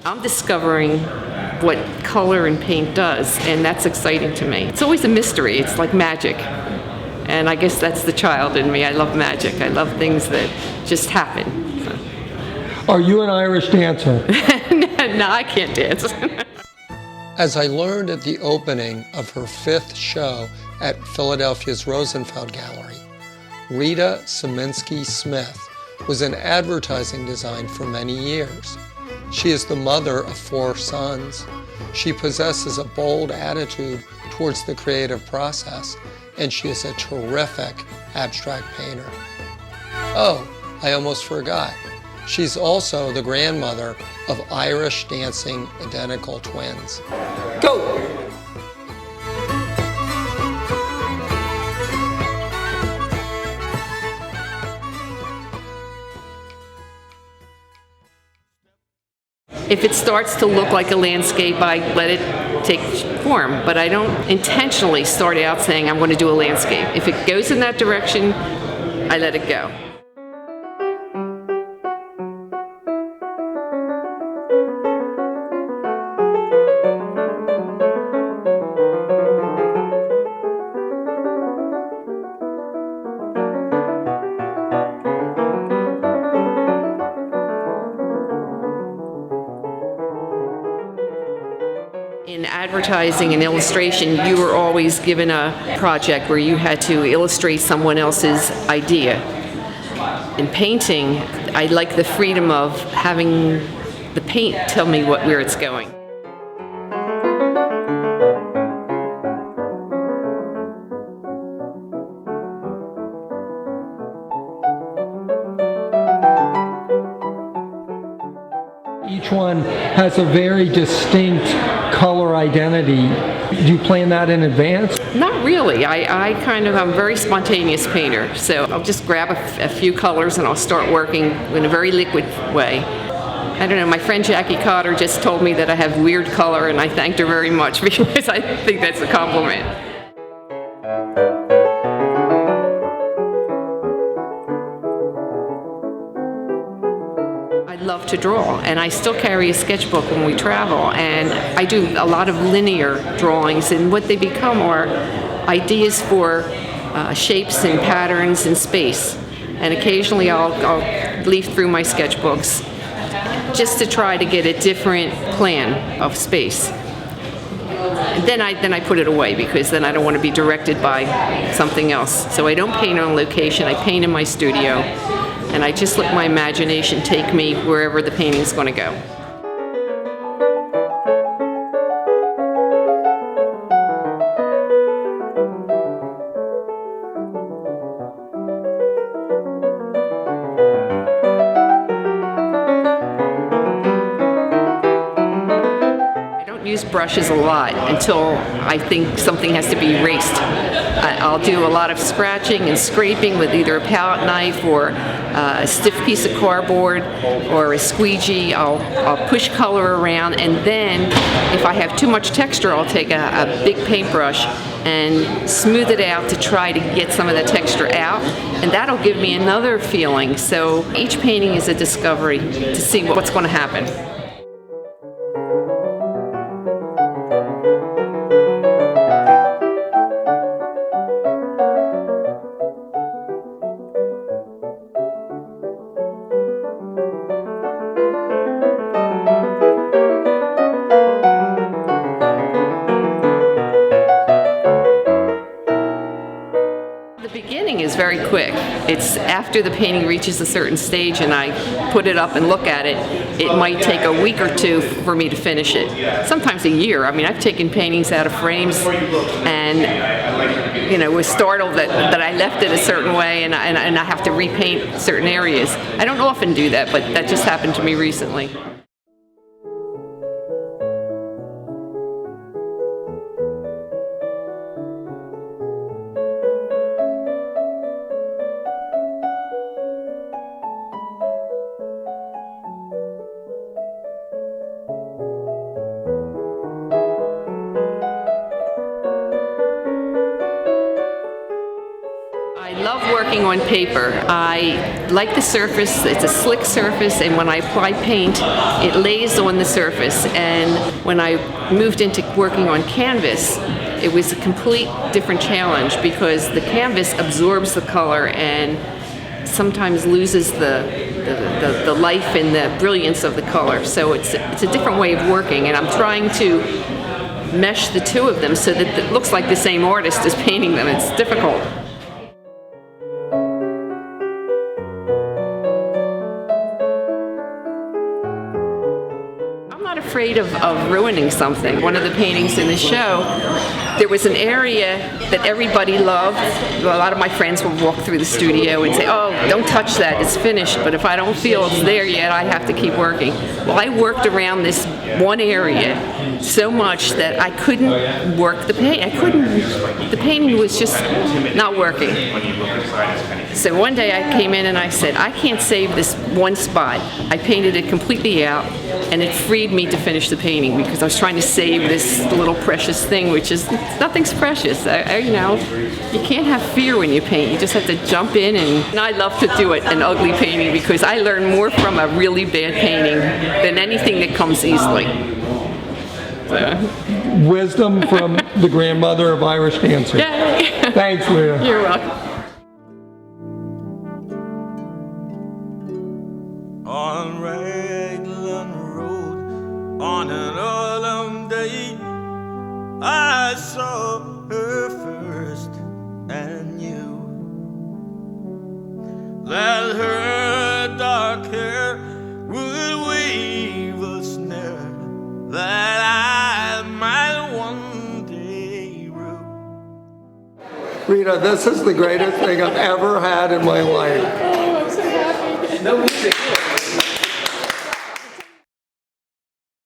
I'm discovering what color and paint does, and that's exciting to me. It's always a mystery. It's like magic. And I guess that's the child in me. I love magic. I love things that just happen. So. Are you an Irish dancer? No, I can't dance. As I learned at the opening of her 5th show at Philadelphia's Rosenfeld Gallery, Rita Siemienski Smith was in advertising design for many years. She is the mother of 4 sons. She possesses a bold attitude towards the creative process, and she is a terrific abstract painter. Oh, I almost forgot. She's also the grandmother of Irish dancing identical twins. Go! If it starts to look like a landscape, I let it take form, but I don't intentionally start out saying I'm going to do a landscape. If it goes in that direction, I let it go. In advertising and illustration, you were always given a project where you had to illustrate someone else's idea. In painting, I like the freedom of having the paint tell me where it's going. Each one has a very distinct color identity. Do you plan that in advance? Not really. I'm a very spontaneous painter, so I'll just grab a few colors and I'll start working in a very liquid way. I don't know, my friend Jackie Cotter just told me that I have weird color, and I thanked her very much because I think that's a compliment. I love to draw, and I still carry a sketchbook when we travel, and I do a lot of linear drawings, and what they become are ideas for shapes and patterns in space. And occasionally I'll leaf through my sketchbooks just to try to get a different plan of space. And then I put it away, because then I don't want to be directed by something else. So I don't paint on location, I paint in my studio. And I just let my imagination take me wherever the painting's going to go. I don't use brushes a lot until I think something has to be erased. I'll do a lot of scratching and scraping with either a palette knife or a stiff piece of cardboard or a squeegee. I'll push color around, and then if I have too much texture, I'll take a big paintbrush and smooth it out to try to get some of the texture out, and that'll give me another feeling. So each painting is a discovery to see what's going to happen. The beginning is very quick. It's after the painting reaches a certain stage and I put it up and look at it, it might take a week or two for me to finish it. Sometimes a year. I mean, I've taken paintings out of frames and was startled that I left it a certain way and I have to repaint certain areas. I don't often do that, but that just happened to me recently. I love working working on paper. I like the surface. It's a slick surface, and when I apply paint, it lays on the surface. And when I moved into working on canvas, it was a complete different challenge because the canvas absorbs the color and sometimes loses the life and the brilliance of the color. So it's a different way of working, and I'm trying to mesh the two of them so that it looks like the same artist is painting them. It's difficult. I'm not afraid of ruining something. One of the paintings in the show, there was an area that everybody loved. A lot of my friends would walk through the studio and say, "Oh, don't touch that, it's finished." But if I don't feel it's there yet, I have to keep working. Well, I worked around this one area so much that I couldn't work the paint. The painting was just not working. So one day I came in and I said, I can't save this one spot. I painted it completely out, and it freed me to finish the painting because I was trying to save this little precious thing, which is, nothing's precious. You know, you can't have fear when you paint. You just have to jump in, and I love to do an ugly painting because I learn more from a really bad painting than anything that comes easily. So. Wisdom from the grandmother of Irish dancers. Yay. Thanks, Rita. You're welcome. On Raglan Road, on an autumn day, I saw her first and knew that her dark hair would weave a snare that I might one day rue. Rita, this is the greatest thing I've ever had in my life. Oh, I'm so happy. No music.